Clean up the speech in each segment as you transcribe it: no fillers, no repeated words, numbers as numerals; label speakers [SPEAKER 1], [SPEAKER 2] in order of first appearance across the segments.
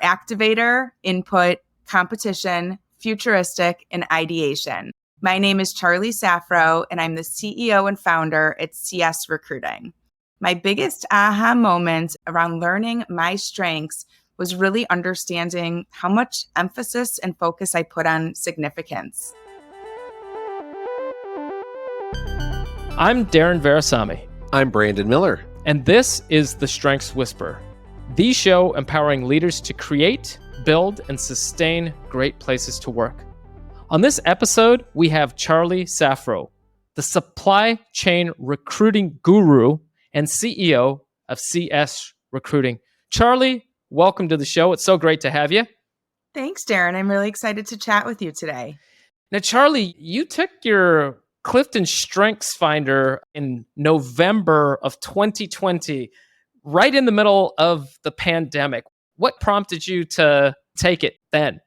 [SPEAKER 1] activator, input, competition, futuristic, and ideation. My name is Charlie Saffro, and I'm the CEO and founder at CS Recruiting. My biggest aha moment around learning my strengths was really understanding how much emphasis and focus I put on significance.
[SPEAKER 2] I'm Darren Verisami.
[SPEAKER 3] I'm Brandon Miller.
[SPEAKER 2] And this is The Strengths Whisper, the show empowering leaders to create, build, and sustain great places to work. On this episode, we have Charlie Saffro, the supply chain recruiting guru and CEO of CS Recruiting. Charlie, welcome to the show. It's so great to have you.
[SPEAKER 1] Thanks, Darren. I'm really excited to chat with you today.
[SPEAKER 2] Now, Charlie, you took your Clifton Strengths Finder in November of 2020, right in the middle of the pandemic. What prompted you to take it then?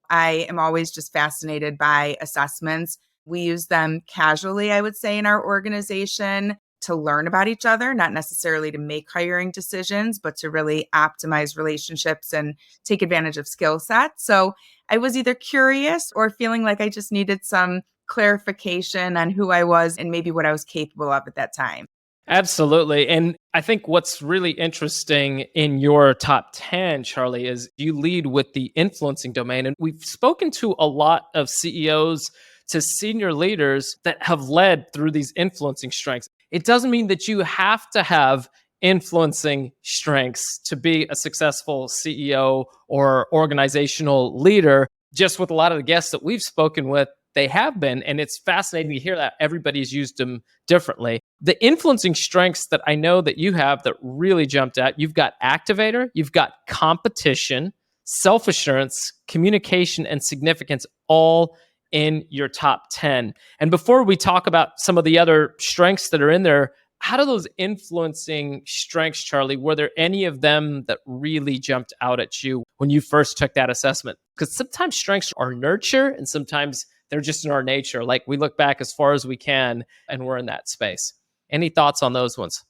[SPEAKER 1] I am always just fascinated by assessments. We use them casually, I would say, in our organization to learn about each other, not necessarily to make hiring decisions, but to really optimize relationships and take advantage of skill sets. So I was either curious or feeling like I just needed some clarification on who I was and maybe what I was capable of at that time.
[SPEAKER 2] Absolutely. And I think what's really interesting in your top 10, Charlie, is you lead with the influencing domain. And we've spoken to a lot of CEOs, to senior leaders that have led through these influencing strengths. It doesn't mean that you have to have influencing strengths to be a successful CEO or organizational leader. Just with a lot of the guests that we've spoken with, they have been, and it's fascinating to hear that everybody's used them differently. The influencing strengths that I know that you have that really jumped out, you've got activator, you've got competition, self-assurance, communication, and significance, all in your top 10. And before we talk about some of the other strengths that are in there, how do those influencing strengths, Charlie, were there any of them that really jumped out at you when you first took that assessment? Because sometimes strengths are nurture and sometimes they're just in our nature. Like we look back as far as we can and we're in that space. Any thoughts on those ones?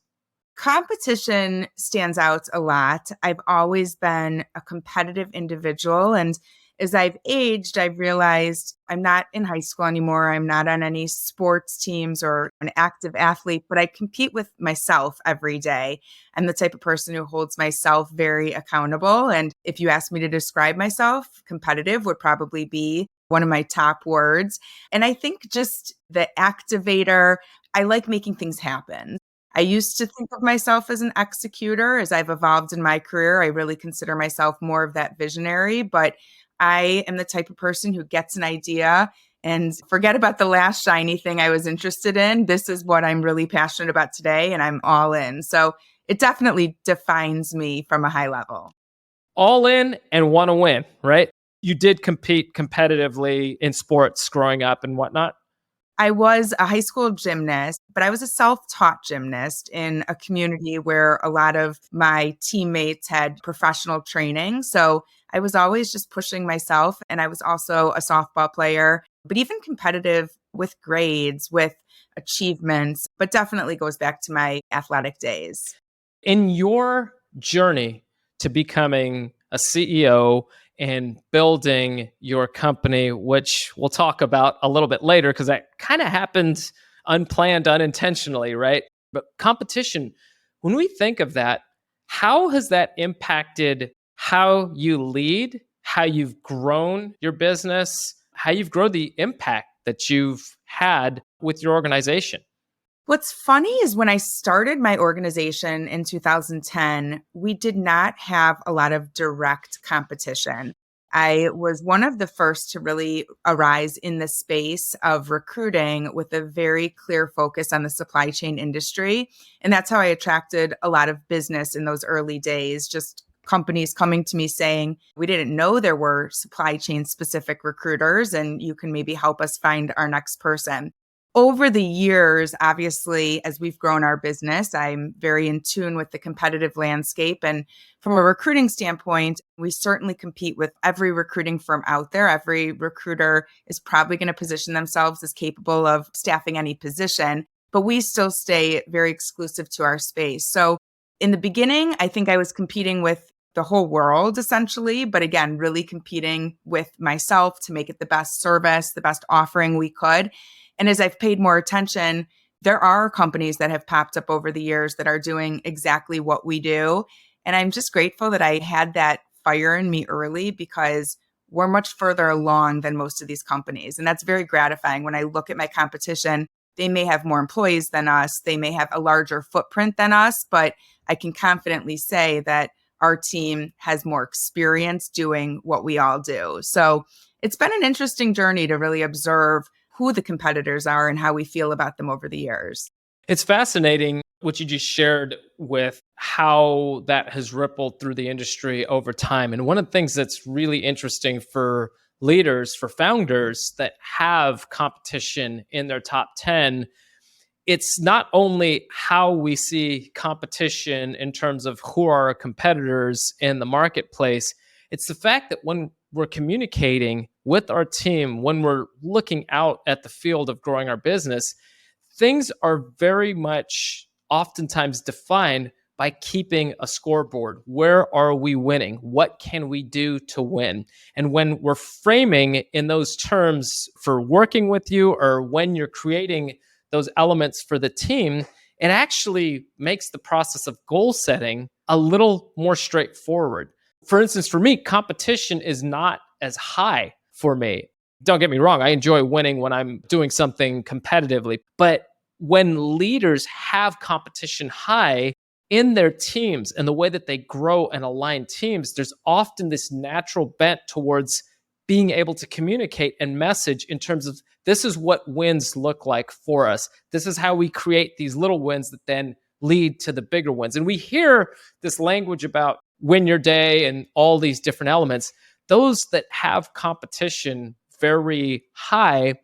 [SPEAKER 1] Competition stands out a lot. I've always been a competitive individual. And as I've aged, I've realized I'm not in high school anymore. I'm not on any sports teams or an active athlete, but I compete with myself every day. I'm the type of person who holds myself very accountable. And if you ask me to describe myself, competitive would probably be one of my top words. And I think just the activator, I like making things happen. I used to think of myself as an executor. As I've evolved in my career, I really consider myself more of that visionary, but I am the type of person who gets an idea and forget about the last shiny thing I was interested in. This is what I'm really passionate about today, and I'm all in. So it definitely defines me from a high level.
[SPEAKER 2] All in and want to win, right? You did compete competitively in sports growing up and whatnot.
[SPEAKER 1] I was a high school gymnast, but I was a self-taught gymnast in a community where a lot of my teammates had professional training. So I was always just pushing myself. And I was also a softball player, but even competitive with grades, with achievements, but definitely goes back to my athletic days.
[SPEAKER 2] In your journey to becoming a CEO and building your company, which we'll talk about a little bit later, because that kind of happened unplanned, unintentionally, right? But competition, when we think of that, how has that impacted how you lead, how you've grown your business, how you've grown the impact that you've had with your organization?
[SPEAKER 1] What's funny is when I started my organization in 2010, we did not have a lot of direct competition. I was one of the first to really arise in the space of recruiting with a very clear focus on the supply chain industry. And that's how I attracted a lot of business in those early days, just companies coming to me saying, we didn't know there were supply chain specific recruiters and you can maybe help us find our next person. Over the years, obviously, as we've grown our business, I'm very in tune with the competitive landscape. And from a recruiting standpoint, we certainly compete with every recruiting firm out there. Every recruiter is probably going to position themselves as capable of staffing any position, but we still stay very exclusive to our space. So in the beginning, I think I was competing with the whole world essentially. But again, really competing with myself to make it the best service, the best offering we could. And as I've paid more attention, there are companies that have popped up over the years that are doing exactly what we do. And I'm just grateful that I had that fire in me early, because we're much further along than most of these companies. And that's very gratifying. When I look at my competition, they may have more employees than us, they may have a larger footprint than us, but I can confidently say that our team has more experience doing what we all do. So it's been an interesting journey to really observe who the competitors are and how we feel about them over the years.
[SPEAKER 2] It's fascinating what you just shared with how that has rippled through the industry over time. And one of the things that's really interesting for leaders, for founders that have competition in their top 10, it's not only how we see competition in terms of who are our competitors in the marketplace, it's the fact that when we're communicating with our team, when we're looking out at the field of growing our business, things are very much oftentimes defined by keeping a scoreboard. Where are we winning? What can we do to win? And when we're framing in those terms for working with you, or when you're creating those elements for the team, it actually makes the process of goal setting a little more straightforward. For instance, for me, competition is not as high for me. Don't get me wrong, I enjoy winning when I'm doing something competitively. But when leaders have competition high in their teams and the way that they grow and align teams, there's often this natural bent towards being able to communicate and message in terms of, this is what wins look like for us. This is how we create these little wins that then lead to the bigger wins. And we hear this language about win your day and all these different elements. Those that have competition very high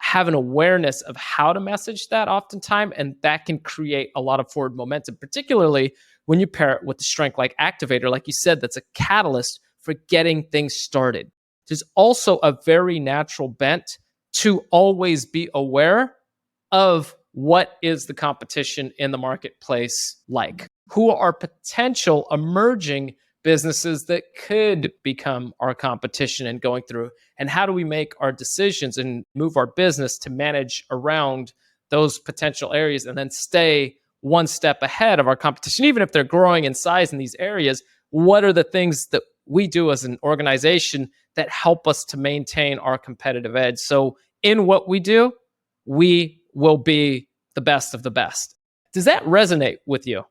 [SPEAKER 2] have an awareness of how to message that oftentimes, and that can create a lot of forward momentum, particularly when you pair it with the strength like activator, like you said, that's a catalyst for getting things started. There's also a very natural bent to always be aware of what is the competition in the marketplace like. Who are potential emerging businesses that could become our competition and going through? And how do we make our decisions and move our business to manage around those potential areas and then stay one step ahead of our competition, even if they're growing in size in these areas? What are the things that we do as an organization that help us to maintain our competitive edge? So in what we do, we will be the best of the best. Does that resonate with you?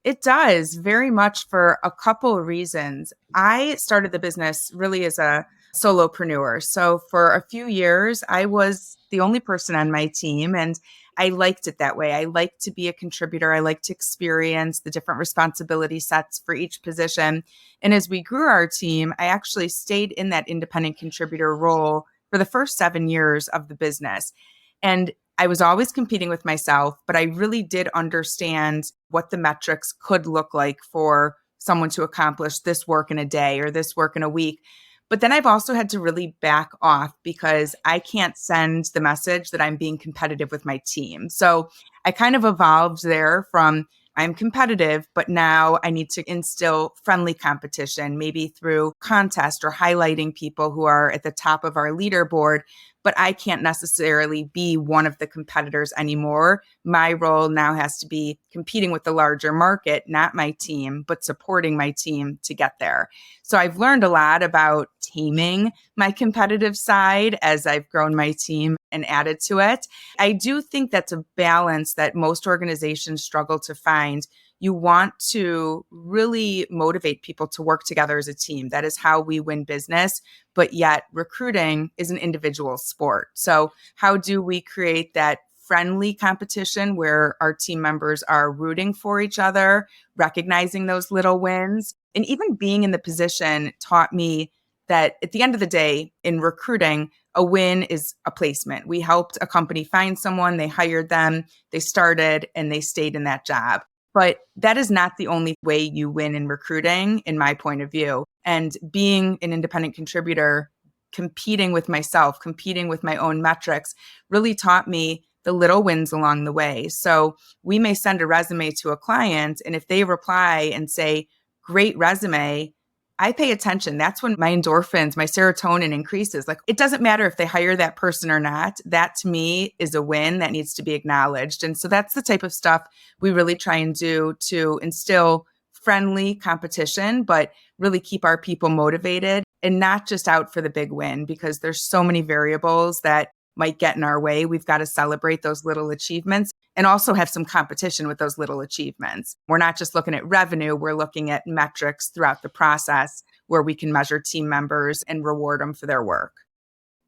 [SPEAKER 1] It does, very much, for a couple of reasons. I started the business really as a solopreneur. So for a few years, I was the only person on my team, and I liked it that way. I liked to be a contributor. I liked to experience the different responsibility sets for each position. And as we grew our team, I actually stayed in that independent contributor role for the first 7 years of the business. And I was always competing with myself, but I really did understand what the metrics could look like for someone to accomplish this work in a day or this work in a week. But then I've also had to really back off, because I can't send the message that I'm being competitive with my team. So I kind of evolved there from, I'm competitive, but now I need to instill friendly competition, maybe through contest or highlighting people who are at the top of our leaderboard. But I can't necessarily be one of the competitors anymore. My role now has to be competing with the larger market, not my team, but supporting my team to get there. So I've learned a lot about taming my competitive side as I've grown my team and added to it. I do think that's a balance that most organizations struggle to find. You want to really motivate people to work together as a team. That is how we win business. But yet recruiting is an individual sport. So how do we create that friendly competition where our team members are rooting for each other, recognizing those little wins? And even being in the position taught me that at the end of the day, in recruiting, a win is a placement. We helped a company find someone, they hired them, they started, and they stayed in that job. But that is not the only way you win in recruiting, in my point of view. And being an independent contributor, competing with myself, competing with my own metrics, really taught me the little wins along the way. So we may send a resume to a client, and if they reply and say, great resume, I pay attention. That's when my endorphins, my serotonin increases. Like, it doesn't matter if they hire that person or not. That to me is a win that needs to be acknowledged. And so that's the type of stuff we really try and do to instill friendly competition, but really keep our people motivated and not just out for the big win, because there's so many variables that might get in our way. We've got to celebrate those little achievements and also have some competition with those little achievements. We're not just looking at revenue, we're looking at metrics throughout the process where we can measure team members and reward them for their work.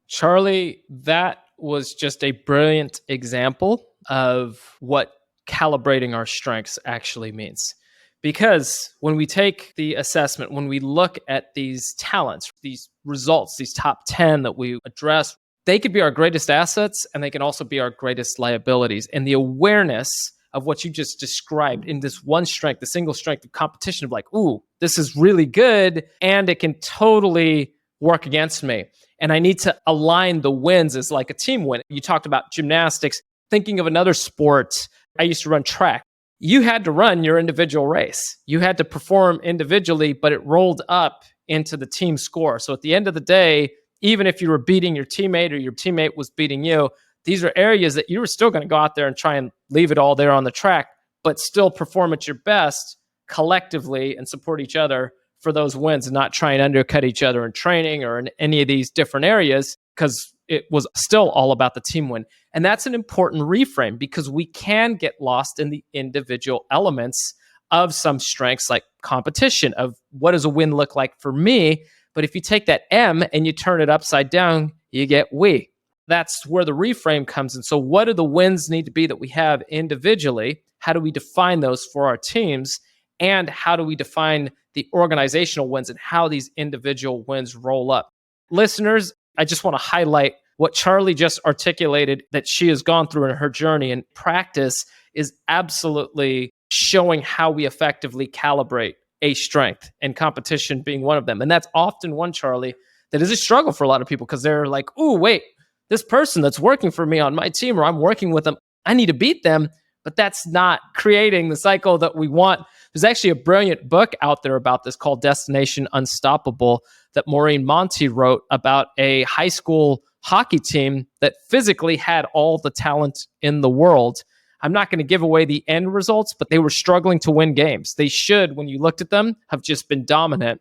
[SPEAKER 2] Charlie, that was just a brilliant example of what calibrating our strengths actually means. Because when we take the assessment, when we look at these talents, these results, these top 10 that we address, they could be our greatest assets and they can also be our greatest liabilities. And the awareness of what you just described in this one strength, the single strength of competition of like, ooh, this is really good and it can totally work against me. And I need to align the wins as like a team win. You talked about gymnastics, thinking of another sport. I used to run track. You had to run your individual race. You had to perform individually, but it rolled up into the team score. So at the end of the day, even if you were beating your teammate or your teammate was beating you, these are areas that you were still going to go out there and try and leave it all there on the track, but still perform at your best collectively and support each other for those wins and not try and undercut each other in training or in any of these different areas, because it was still all about the team win. And that's an important reframe, because we can get lost in the individual elements of some strengths like competition, of what does a win look like for me? But if you take that M and you turn it upside down, you get we. That's where the reframe comes in. So what do the wins need to be that we have individually? How do we define those for our teams? And how do we define the organizational wins and how these individual wins roll up? Listeners, I just want to highlight what Charlie just articulated that she has gone through in her journey, and practice is absolutely showing how we effectively calibrate a strength, and competition being one of them. And that's often one, Charlie, that is a struggle for a lot of people, because they're like, oh, wait, this person that's working for me on my team, or I'm working with them, I need to beat them. But that's not creating the cycle that we want. There's actually a brilliant book out there about this called Destination Unstoppable that Maureen Monty wrote about a high school hockey team that physically had all the talent in the world. I'm not going to give away the end results, but they were struggling to win games. They should, when you looked at them, have just been dominant.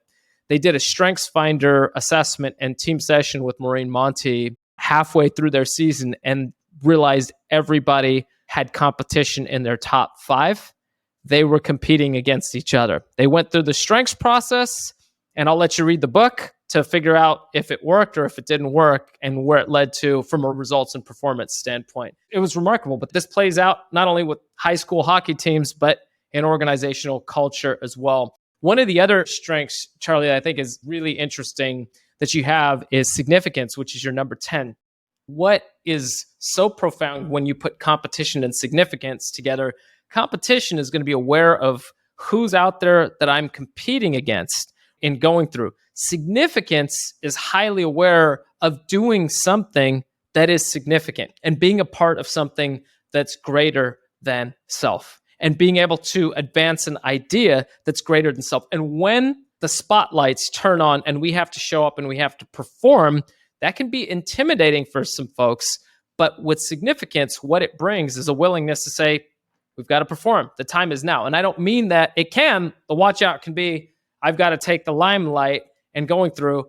[SPEAKER 2] They did a Strengths Finder assessment and team session with Maureen Monty halfway through their season and realized everybody had competition in their top 5. They were competing against each other. They went through the strengths process, and I'll let you read the book to figure out if it worked or if it didn't work and where it led to from a results and performance standpoint. It was remarkable, but this plays out not only with high school hockey teams, but in organizational culture as well. One of the other strengths, Charlie, I think is really interesting that you have is significance, which is your number 10. What is so profound when you put competition and significance together? Competition is going to be aware of who's out there that I'm competing against in going through. Significance is highly aware of doing something that is significant and being a part of something that's greater than self and being able to advance an idea that's greater than self. And when the spotlights turn on and we have to show up and we have to perform, that can be intimidating for some folks. But with significance, what it brings is a willingness to say, we've got to perform. The time is now. And I don't mean that it can. The watch out can be, I've got to take the limelight and going through,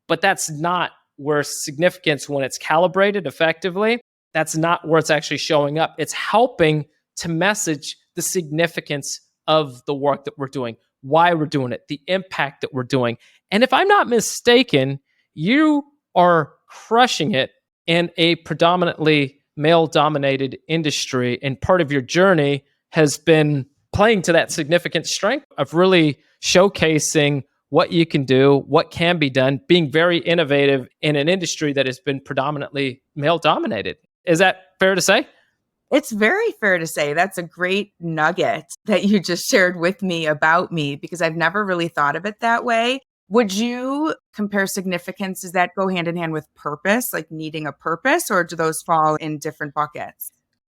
[SPEAKER 2] but that's not where significance, when it's calibrated effectively, that's not where it's actually showing up. It's helping to message the significance of the work that we're doing, why we're doing it, the impact that we're doing. And if I'm not mistaken, you are crushing it in a predominantly male-dominated industry, and part of your journey has been playing to that significant strength of really showcasing what you can do, what can be done, being very innovative in an industry that has been predominantly male-dominated. Is that fair to say?
[SPEAKER 1] It's very fair to say. That's a great nugget that you just shared with me about me, because I've never really thought of it that way. Would you compare significance? Does that go hand in hand with purpose, like needing a purpose, or do those fall in different buckets?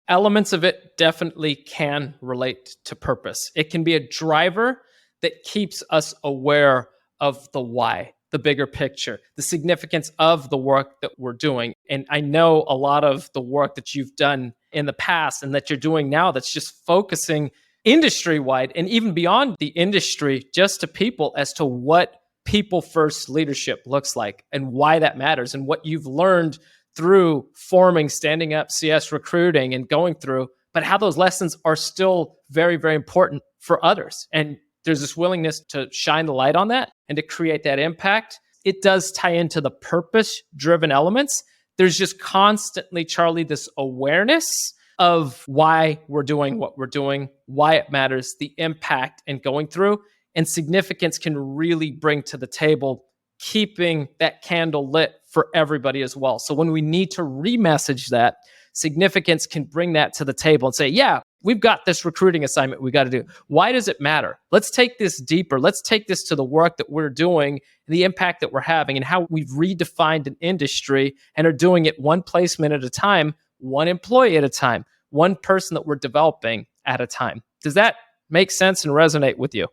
[SPEAKER 2] Elements of it definitely can relate to purpose. It can be a driver that keeps us aware of the why, the bigger picture, the significance of the work that we're doing. And I know a lot of the work that you've done in the past and that you're doing now that's just focusing industry wide and even beyond the industry, just to people as to what people first leadership looks like and why that matters and what you've learned through forming, standing up CS recruiting and going through, but how those lessons are still very, very important for others. And there's this willingness to shine the light on that and to create that impact. It does tie into the purpose-driven elements. There's just constantly, Charlie, this awareness of why we're doing what we're doing, why it matters, the impact and going through, and significance can really bring to the table, keeping that candle lit for everybody as well. So when we need to remessage that, significance can bring that to the table and say, yeah, we've got this recruiting assignment we got to do. Why does it matter? Let's take this deeper. Let's take this to the work that we're doing, the impact that we're having, and how we've redefined an industry and are doing it one placement at a time, one employee at a time, one person that we're developing at a time. Does that make sense and resonate with you?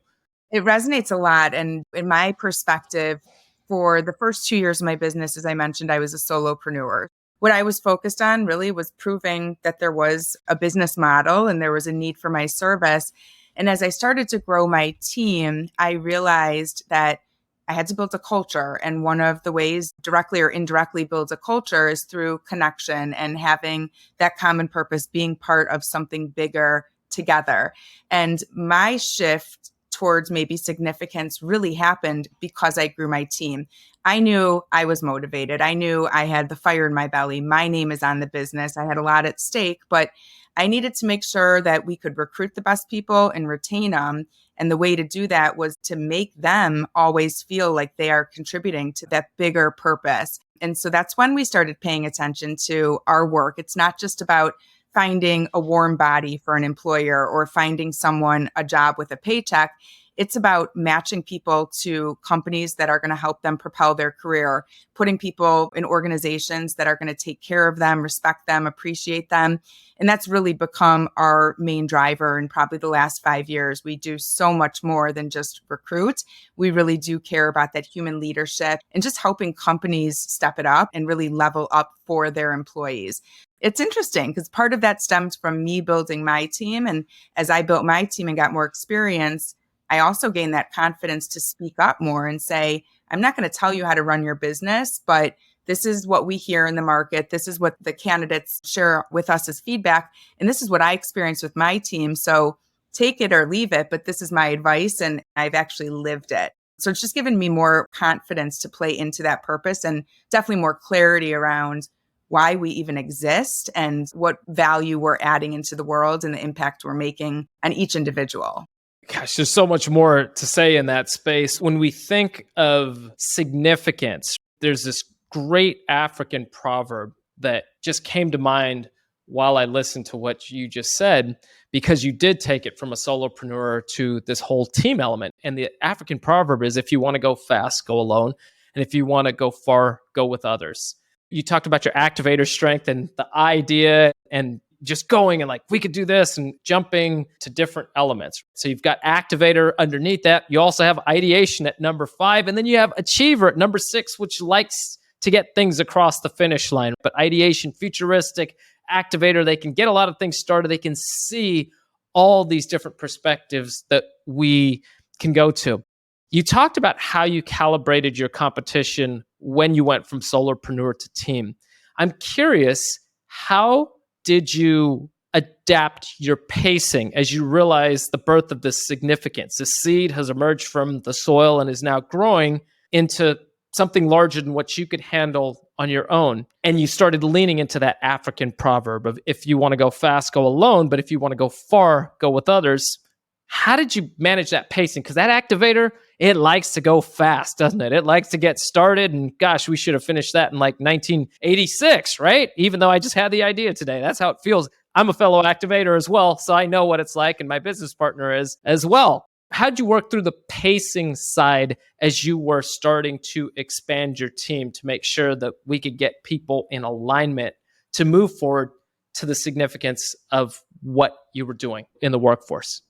[SPEAKER 1] It resonates a lot. And in my perspective, for the first 2 years of my business, as I mentioned, I was a solopreneur. What I was focused on really was proving that there was a business model and there was a need for my service. And as I started to grow my team, I realized that I had to build a culture. And one of the ways directly or indirectly builds a culture is through connection and having that common purpose, being part of something bigger together. And my shift towards maybe significance really happened because I grew my team. I knew I was motivated. I knew I had the fire in my belly. My name is on the business. I had a lot at stake, but I needed to make sure that we could recruit the best people and retain them. And the way to do that was to make them always feel like they are contributing to that bigger purpose. And so that's when we started paying attention to our work. It's not just about finding a warm body for an employer or finding someone a job with a paycheck. It's about matching people to companies that are going to help them propel their career, putting people in organizations that are going to take care of them, respect them, appreciate them. And that's really become our main driver in probably the last 5 years. We do so much more than just recruit. We really do care about that human leadership and just helping companies step it up and really level up for their employees. It's interesting because part of that stems from me building my team. And as I built my team and got more experience, I also gained that confidence to speak up more and say, I'm not going to tell you how to run your business, but this is what we hear in the market. This is what the candidates share with us as feedback. And this is what I experienced with my team. So take it or leave it, but this is my advice and I've actually lived it. So it's just given me more confidence to play into that purpose and definitely more clarity around why we even exist and what value we're adding into the world and the impact we're making on each individual.
[SPEAKER 2] Gosh, there's so much more to say in that space. When we think of significance, there's this great African proverb that just came to mind while I listened to what you just said, because you did take it from a solopreneur to this whole team element. And the African proverb is, if you want to go fast, go alone. And if you want to go far, go with others. You talked about your activator strength and the idea and just going and like, we could do this and jumping to different elements. So you've got activator underneath that. You also have ideation at number 5. And then you have achiever at number 6, which likes to get things across the finish line. But ideation, futuristic, activator, they can get a lot of things started. They can see all these different perspectives that we can go to. You talked about how you calibrated your competition when you went from solopreneur to team. I'm curious, how did you adapt your pacing as you realize the birth of this significance? The seed has emerged from the soil and is now growing into something larger than what you could handle on your own. And you started leaning into that African proverb of, if you want to go fast, go alone, but if you want to go far, go with others. How did you manage that pacing? Because that activator, it likes to go fast, doesn't it? It likes to get started. And gosh, we should have finished that in like 1986, right? Even though I just had the idea today. That's how it feels. I'm a fellow activator as well, so I know what it's like, and my business partner is as well. How'd you work through the pacing side as you were starting to expand your team to make sure that we could get people in alignment to move forward to the significance of what you were doing in the workforce?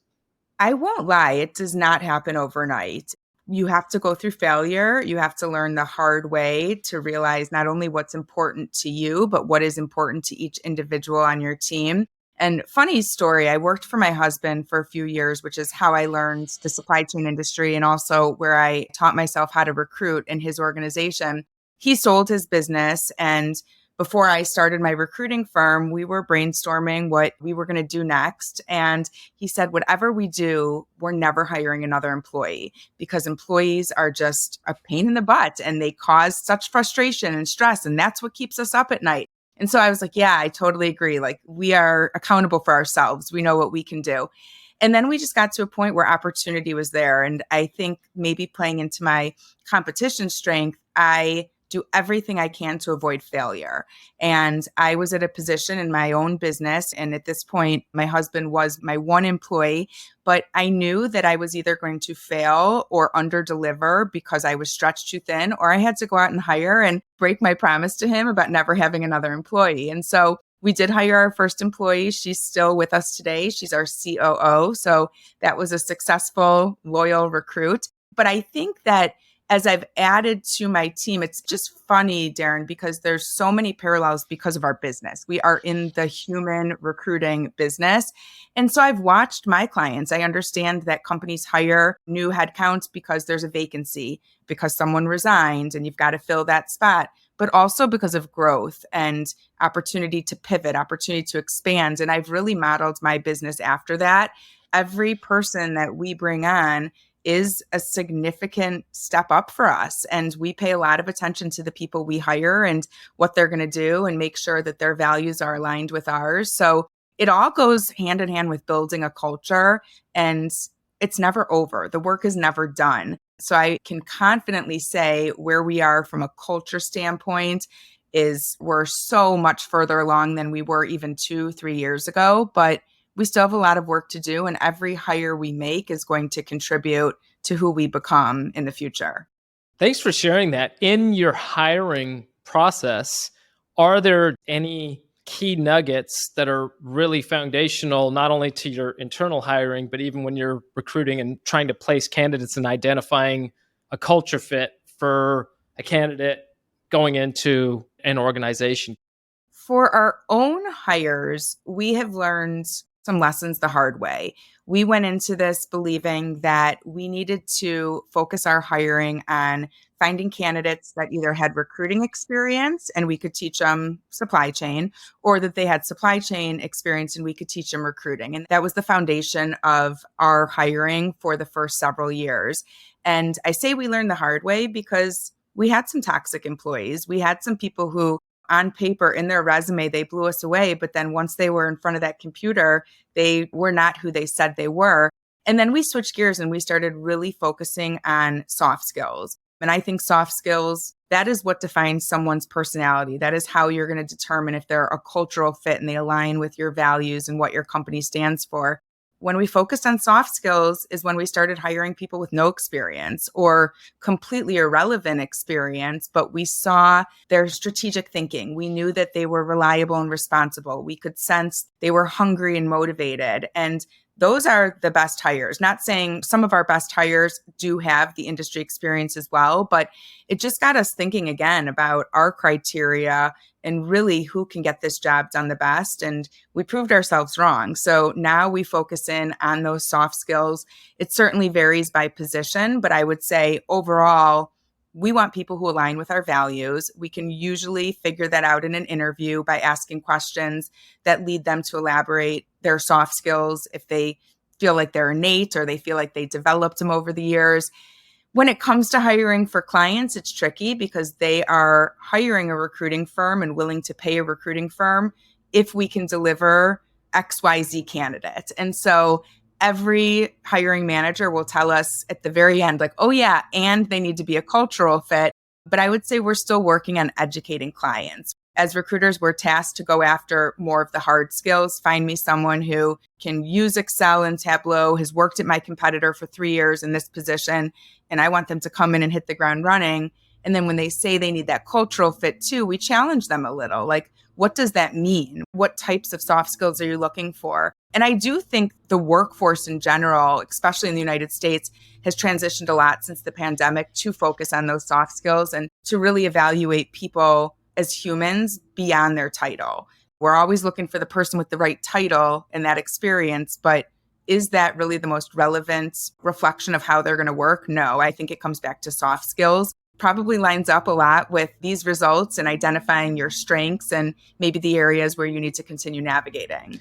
[SPEAKER 1] I won't lie, it does not happen overnight. You have to go through failure. You have to learn the hard way to realize not only what's important to you, but what is important to each individual on your team. And funny story, I worked for my husband for a few years, which is how I learned the supply chain industry and also where I taught myself how to recruit in his organization. He sold his business, and before I started my recruiting firm, we were brainstorming what we were going to do next. And he said, whatever we do, we're never hiring another employee because employees are just a pain in the butt and they cause such frustration and stress. And that's what keeps us up at night. And so I was like, yeah, I totally agree. Like, we are accountable for ourselves. We know what we can do. And then we just got to a point where opportunity was there. And I think maybe playing into my competition strength, I do everything I can to avoid failure. And I was at a position in my own business. And at this point, my husband was my one employee, but I knew that I was either going to fail or underdeliver because I was stretched too thin, or I had to go out and hire and break my promise to him about never having another employee. And so we did hire our first employee. She's still with us today. She's our COO. So that was a successful, loyal recruit. But I think that as I've added to my team, it's just funny, Darren, because there's so many parallels because of our business. We are in the human recruiting business. And so I've watched my clients. I understand that companies hire new headcounts because there's a vacancy, because someone resigned and you've got to fill that spot, but also because of growth and opportunity to pivot, opportunity to expand. And I've really modeled my business after that. Every person that we bring on is a significant step up for us. And we pay a lot of attention to the people we hire and what they're going to do and make sure that their values are aligned with ours. So it all goes hand in hand with building a culture, and it's never over. The work is never done. So I can confidently say where we are from a culture standpoint is we're so much further along than we were even 2-3 years ago, but we still have a lot of work to do, and every hire we make is going to contribute to who we become in the future.
[SPEAKER 2] Thanks for sharing that. In your hiring process, are there any key nuggets that are really foundational, not only to your internal hiring, but even when you're recruiting and trying to place candidates and identifying a culture fit for a candidate going into an organization?
[SPEAKER 1] For our own hires, we have learned some lessons the hard way. We went into this believing that we needed to focus our hiring on finding candidates that either had recruiting experience and we could teach them supply chain, or that they had supply chain experience and we could teach them recruiting. And that was the foundation of our hiring for the first several years. And I say we learned the hard way because we had some toxic employees. We had some people who on paper in their resume, they blew us away. But then once they were in front of that computer, they were not who they said they were. And then we switched gears and we started really focusing on soft skills. And I think soft skills, that is what defines someone's personality. That is how you're going to determine if they're a cultural fit and they align with your values and what your company stands for. When we focused on soft skills is when we started hiring people with no experience or completely irrelevant experience, but we saw their strategic thinking. We knew that they were reliable and responsible. We could sense they were hungry and motivated. And those are the best hires. Not saying some of our best hires do have the industry experience as well, but it just got us thinking again about our criteria and really who can get this job done the best. And we proved ourselves wrong. So now we focus in on those soft skills. It certainly varies by position, but I would say overall, we want people who align with our values. We can usually figure that out in an interview by asking questions that lead them to elaborate their soft skills if they feel like they're innate or they feel like they developed them over the years. When it comes to hiring for clients, it's tricky because they are hiring a recruiting firm and willing to pay a recruiting firm if we can deliver XYZ candidate. And so every hiring manager will tell us at the very end, like, oh yeah, and they need to be a cultural fit. But I would say we're still working on educating clients. As recruiters, we're tasked to go after more of the hard skills. Find me someone who can use Excel and Tableau, has worked at my competitor for 3 years in this position, and I want them to come in and hit the ground running. And then when they say they need that cultural fit too, we challenge them a little. Like, what does that mean? What types of soft skills are you looking for? And I do think the workforce in general, especially in the United States, has transitioned a lot since the pandemic to focus on those soft skills and to really evaluate people as humans beyond their title. We're always looking for the person with the right title and that experience, but is that really the most relevant reflection of how they're going to work? No, I think it comes back to soft skills. Probably lines up a lot with these results and identifying your strengths and maybe the areas where you need to continue navigating.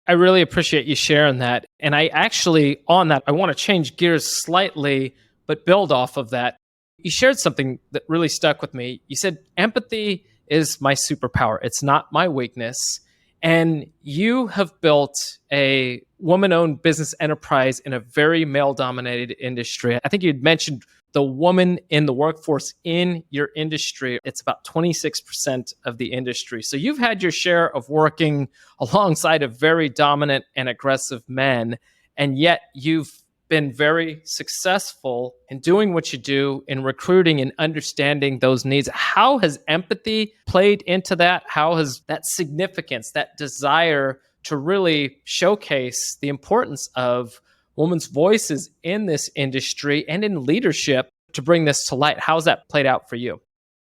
[SPEAKER 2] I really appreciate you sharing that. And I actually, on that, I want to change gears slightly, but build off of that. You shared something that really stuck with me. You said, empathy is my superpower. It's not my weakness. And you have built a woman-owned business enterprise in a very male-dominated industry. I think you'd mentioned the woman in the workforce in your industry. It's about 26% of the industry. So you've had your share of working alongside of very dominant and aggressive men, and yet you've been very successful in doing what you do in recruiting and understanding those needs. How has empathy played into that? How has that significance, that desire to really showcase the importance of women's voices in this industry and in leadership to bring this to light? How's that played out for you?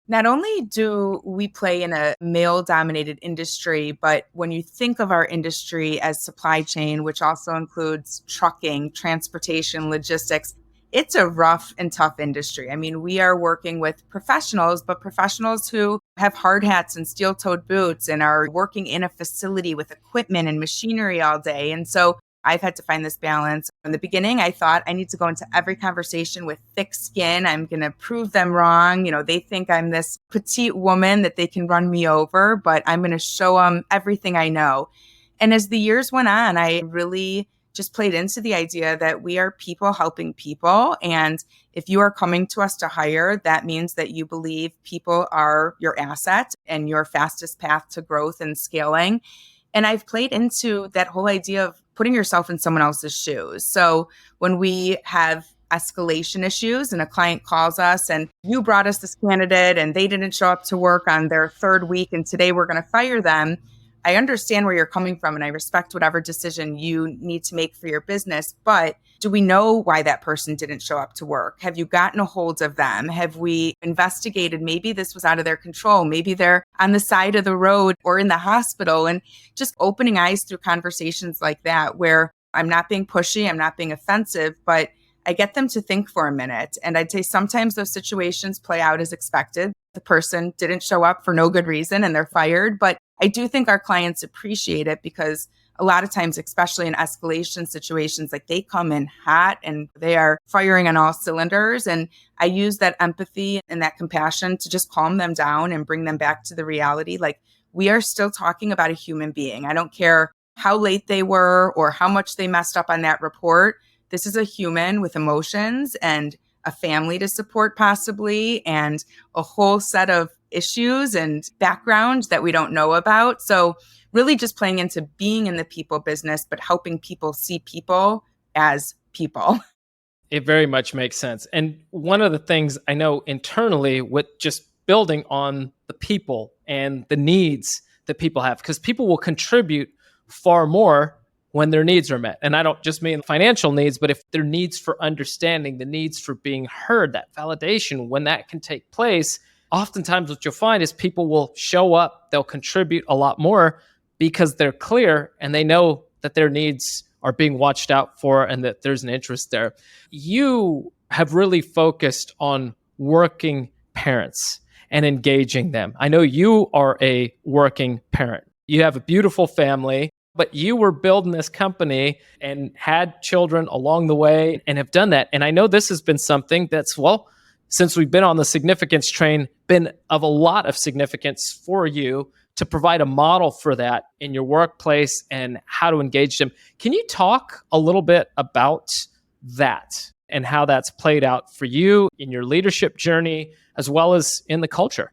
[SPEAKER 1] Not only do we play in a male-dominated industry, but when you think of our industry as supply chain, which also includes trucking, transportation, logistics, it's a rough and tough industry. I mean, we are working with professionals, but professionals who have hard hats and steel-toed boots and are working in a facility with equipment and machinery all day. And so I've had to find this balance. In the beginning, I thought I need to go into every conversation with thick skin. I'm going to prove them wrong. You know, they think I'm this petite woman that they can run me over, but I'm going to show them everything I know. And as the years went on, I really just played into the idea that we are people helping people. And if you are coming to us to hire, that means that you believe people are your asset and your fastest path to growth and scaling. And I've played into that whole idea of putting yourself in someone else's shoes. So when we have escalation issues and a client calls us and you brought us this candidate and they didn't show up to work on their third week and today we're going to fire them, I understand where you're coming from and I respect whatever decision you need to make for your business. But do we know why that person didn't show up to work? Have you gotten a hold of them? Have we investigated? Maybe this was out of their control. Maybe they're on the side of the road or in the hospital, and just opening eyes through conversations like that, where I'm not being pushy, I'm not being offensive, but I get them to think for a minute. And I'd say sometimes those situations play out as expected. The person didn't show up for no good reason and they're fired. But I do think our clients appreciate it because a lot of times, especially in escalation situations, like they come in hot and they are firing on all cylinders. And I use that empathy and that compassion to just calm them down and bring them back to the reality. Like, we are still talking about a human being. I don't care how late they were or how much they messed up on that report. This is a human with emotions and a family to support possibly, and a whole set of issues and background that we don't know about. So really just playing into being in the people business, but helping people see people as people.
[SPEAKER 2] It very much makes sense. And one of the things I know internally with just building on the people and the needs that people have, because people will contribute far more when their needs are met. And I don't just mean financial needs, but if their needs for understanding, the needs for being heard, that validation, when that can take place, oftentimes what you'll find is people will show up, they'll contribute a lot more because they're clear and they know that their needs are being watched out for and that there's an interest there. You have really focused on working parents and engaging them. I know you are a working parent. You have a beautiful family, but you were building this company and had children along the way and have done that. And I know this has been something that's, well, since we've been on the significance train, been of a lot of significance for you to provide a model for that in your workplace and how to engage them. Can you talk a little bit about that and how that's played out for you in your leadership journey as well as in the culture?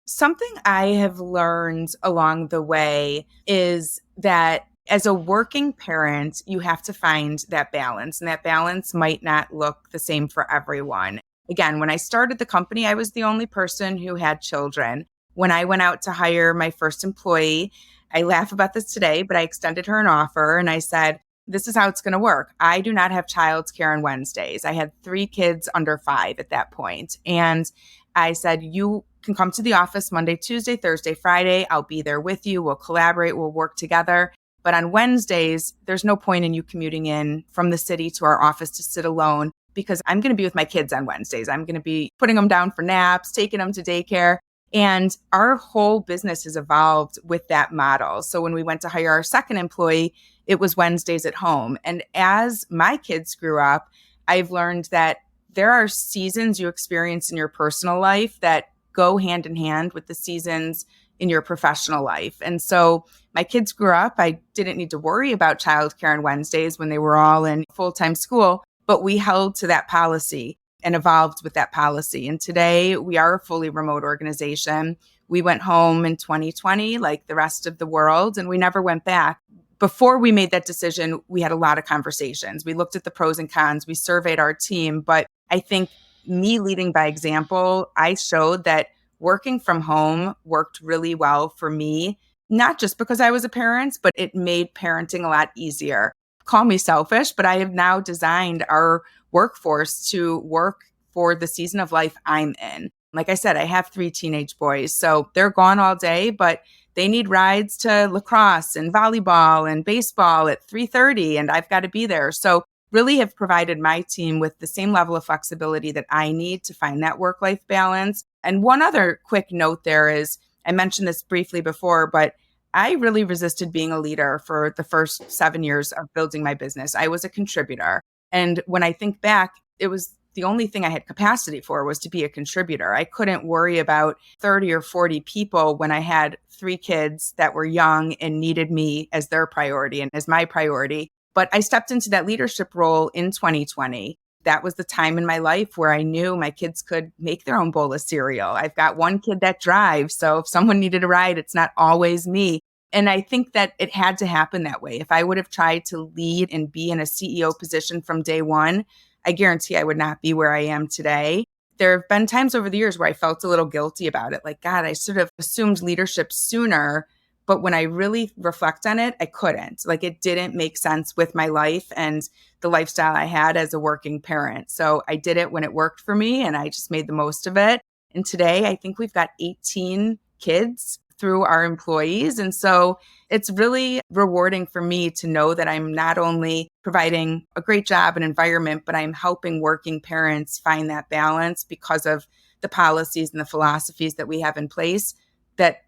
[SPEAKER 1] Something I have learned along the way is that as a working parent, you have to find that balance, and that balance might not look the same for everyone. Again, when I started the company, I was the only person who had children. When I went out to hire my first employee, I laugh about this today, but I extended her an offer and I said, this is how it's going to work. I do not have childcare on Wednesdays. I had 3 kids under 5 at that point. And I said, you can come to the office Monday, Tuesday, Thursday, Friday. I'll be there with you. We'll collaborate. We'll work together. But on Wednesdays, there's no point in you commuting in from the city to our office to sit alone because I'm going to be with my kids on Wednesdays. I'm going to be putting them down for naps, taking them to daycare. And our whole business has evolved with that model. So when we went to hire our second employee, it was Wednesdays at home. And as my kids grew up, I've learned that there are seasons you experience in your personal life that go hand in hand with the seasons in your professional life. And so my kids grew up. I didn't need to worry about childcare on Wednesdays when they were all in full-time school, but we held to that policy and evolved with that policy. And today we are a fully remote organization. We went home in 2020, like the rest of the world, and we never went back. Before we made that decision, we had a lot of conversations. We looked at the pros and cons. We surveyed our team. But I think me leading by example, I showed that working from home worked really well for me, not just because I was a parent, but it made parenting a lot easier. Call me selfish, but I have now designed our workforce to work for the season of life I'm in. Like I said, I have 3 teenage boys, so they're gone all day, but they need rides to lacrosse and volleyball and baseball at 3:30, and I've got to be there. So really have provided my team with the same level of flexibility that I need to find that work-life balance. And one other quick note there is, I mentioned this briefly before, but I really resisted being a leader for the first 7 years of building my business. I was a contributor. And when I think back, it was the only thing I had capacity for was to be a contributor. I couldn't worry about 30 or 40 people when I had 3 kids that were young and needed me as their priority and as my priority. But I stepped into that leadership role in 2020. That was the time in my life where I knew my kids could make their own bowl of cereal. I've got 1 kid that drives, so if someone needed a ride, it's not always me. And I think that it had to happen that way. If I would have tried to lead and be in a CEO position from day one, I guarantee I would not be where I am today. There have been times over the years where I felt a little guilty about it. Like, God, I sort of assumed leadership sooner. But when I really reflect on it, I couldn't. Like, it didn't make sense with my life and the lifestyle I had as a working parent. So I did it when it worked for me and I just made the most of it. And today I think we've got 18 kids through our employees. And so it's really rewarding for me to know that I'm not only providing a great job and environment, but I'm helping working parents find that balance because of the policies and the philosophies that we have in place that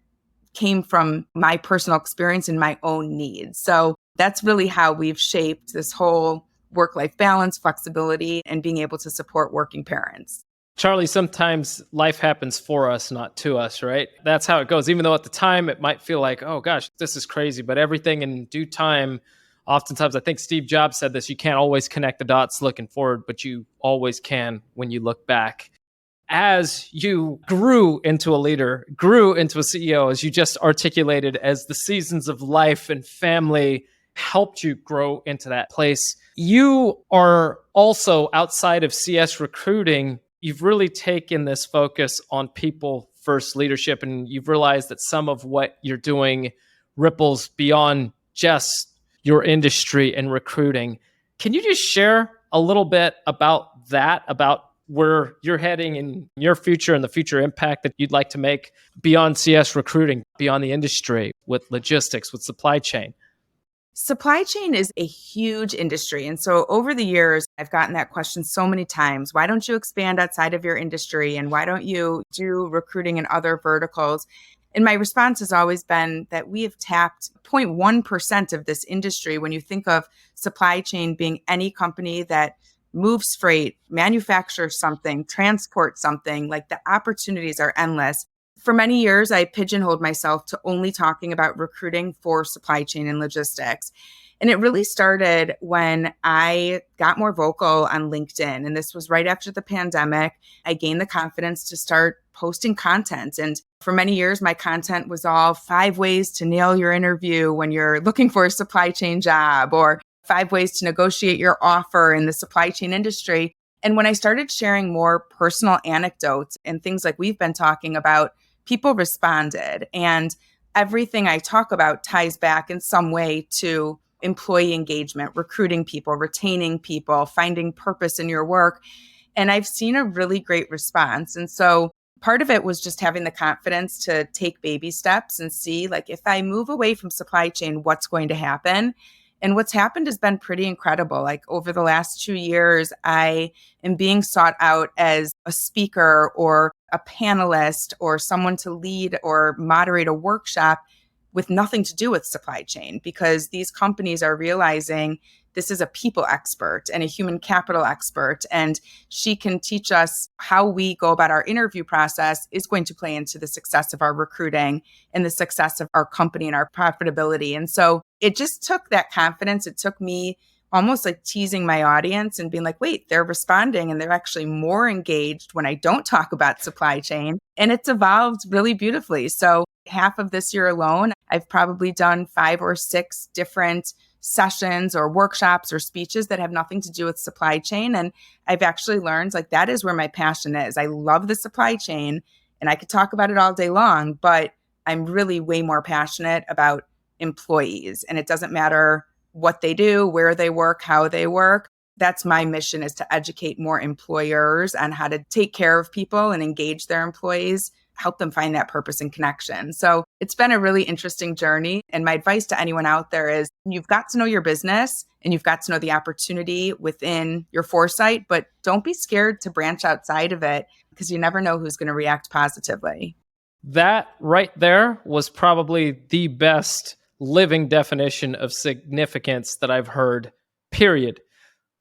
[SPEAKER 1] came from my personal experience and my own needs. So that's really how we've shaped this whole work-life balance, flexibility, and being able to support working parents.
[SPEAKER 2] Charlie, sometimes life happens for us, not to us, right? That's how it goes. Even though at the time it might feel like, oh gosh, this is crazy, but everything in due time, oftentimes, I think Steve Jobs said this, you can't always connect the dots looking forward, but you always can when you look back. As you grew into a leader, grew into a CEO, as you just articulated, as the seasons of life and family helped you grow into that place, you are also outside of CS recruiting. You've really taken this focus on people first leadership, and you've realized that some of what you're doing ripples beyond just your industry and recruiting. Can you just share a little bit about that, about where you're heading in your future and the future impact that you'd like to make beyond CS recruiting, beyond the industry, with logistics, with supply chain?
[SPEAKER 1] Supply chain is a huge industry. And so over the years, I've gotten that question so many times. Why don't you expand outside of your industry? And why don't you do recruiting in other verticals? And my response has always been that we have tapped 0.1% of this industry. When you think of supply chain being any company that moves freight, manufactures something, transports something, like the opportunities are endless. For many years, I pigeonholed myself to only talking about recruiting for supply chain and logistics. And it really started when I got more vocal on LinkedIn. And this was right after the pandemic. I gained the confidence to start posting content. And for many years, my content was all 5 ways to nail your interview when you're looking for a supply chain job, or 5 ways to negotiate your offer in the supply chain industry. And when I started sharing more personal anecdotes and things like we've been talking about, people responded. And everything I talk about ties back in some way to employee engagement, recruiting people, retaining people, finding purpose in your work. And I've seen a really great response. And so part of it was just having the confidence to take baby steps and see, like, if I move away from supply chain, what's going to happen? And what's happened has been pretty incredible. Like over the last 2 years, I am being sought out as a speaker or a panelist or someone to lead or moderate a workshop with nothing to do with supply chain, because these companies are realizing this is a people expert and a human capital expert, and she can teach us how we go about our interview process is going to play into the success of our recruiting and the success of our company and our profitability. And so it just took that confidence. It took me almost like teasing my audience and being like, wait, they're responding and they're actually more engaged when I don't talk about supply chain. And it's evolved really beautifully. So half of this year alone, I've probably done 5 or 6 different sessions or workshops or speeches that have nothing to do with supply chain. And I've actually learned like that is where my passion is. I love the supply chain and I could talk about it all day long, but I'm really way more passionate about employees. And it doesn't matter what they do, where they work, how they work. That's my mission, is to educate more employers on how to take care of people and engage their employees, help them find that purpose and connection. So it's been a really interesting journey. And my advice to anyone out there is you've got to know your business and you've got to know the opportunity within your foresight, but don't be scared to branch outside of it, because you never know who's going to react positively.
[SPEAKER 2] That right there was probably the best living definition of significance that I've heard, period.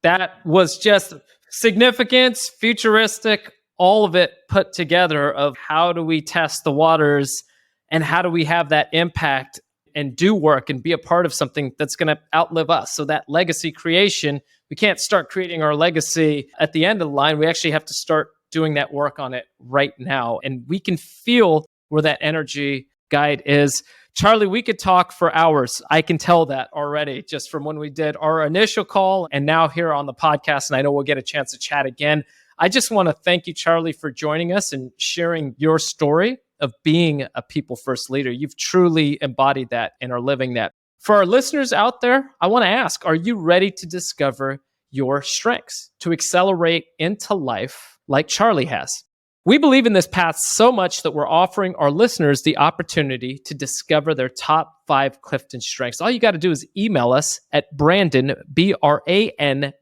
[SPEAKER 2] That was just significance, futuristic, all of it put together of how do we test the waters and how do we have that impact and do work and be a part of something that's going to outlive us. So that legacy creation, we can't start creating our legacy at the end of the line. We actually have to start doing that work on it right now. And we can feel where that energy guide is. Charlie, we could talk for hours. I can tell that already just from when we did our initial call and now here on the podcast. And I know we'll get a chance to chat again. I just want to thank you, Charlie, for joining us and sharing your story of being a people first leader. You've truly embodied that and are living that. For our listeners out there, I want to ask, are you ready to discover your strengths, to accelerate into life like Charlie has? We believe in this path so much that we're offering our listeners the opportunity to discover their top 5 Clifton strengths. All you got to do is email us at Brandon, BRANDON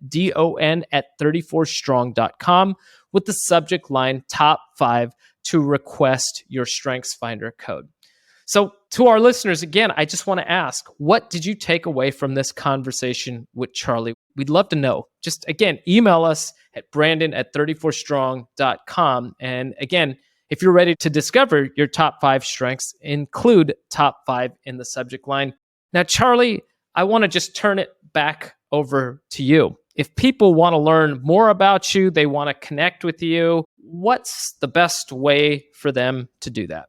[SPEAKER 2] at 34strong.com with the subject line top 5 to request your Strengths Finder code. So to our listeners, again, I just want to ask, what did you take away from this conversation with Charlie? We'd love to know. Just again, email us at Brandon at 34strong.com. And again, if you're ready to discover your top 5 strengths, include top 5 in the subject line. Now, Charlie, I want to just turn it back over to you. If people want to learn more about you, they want to connect with you, what's the best way for them to do that?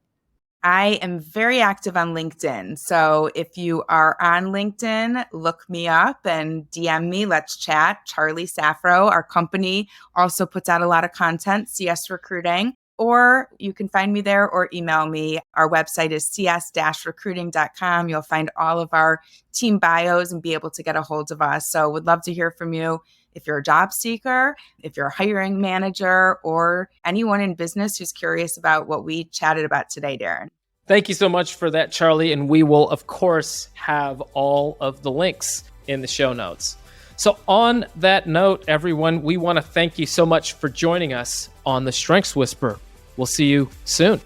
[SPEAKER 1] I am very active on LinkedIn. So if you are on LinkedIn, look me up and DM me. Let's chat. Charlie Saffro, our company, also puts out a lot of content, CS Recruiting. Or you can find me there or email me. Our website is cs-recruiting.com. You'll find all of our team bios and be able to get a hold of us. So would love to hear from you. If you're a job seeker, if you're a hiring manager, or anyone in business who's curious about what we chatted about today, Darren.
[SPEAKER 2] Thank you so much for that, Charlie. And we will, of course, have all of the links in the show notes. So on that note, everyone, we want to thank you so much for joining us on the Strengths Whisper. We'll see you soon.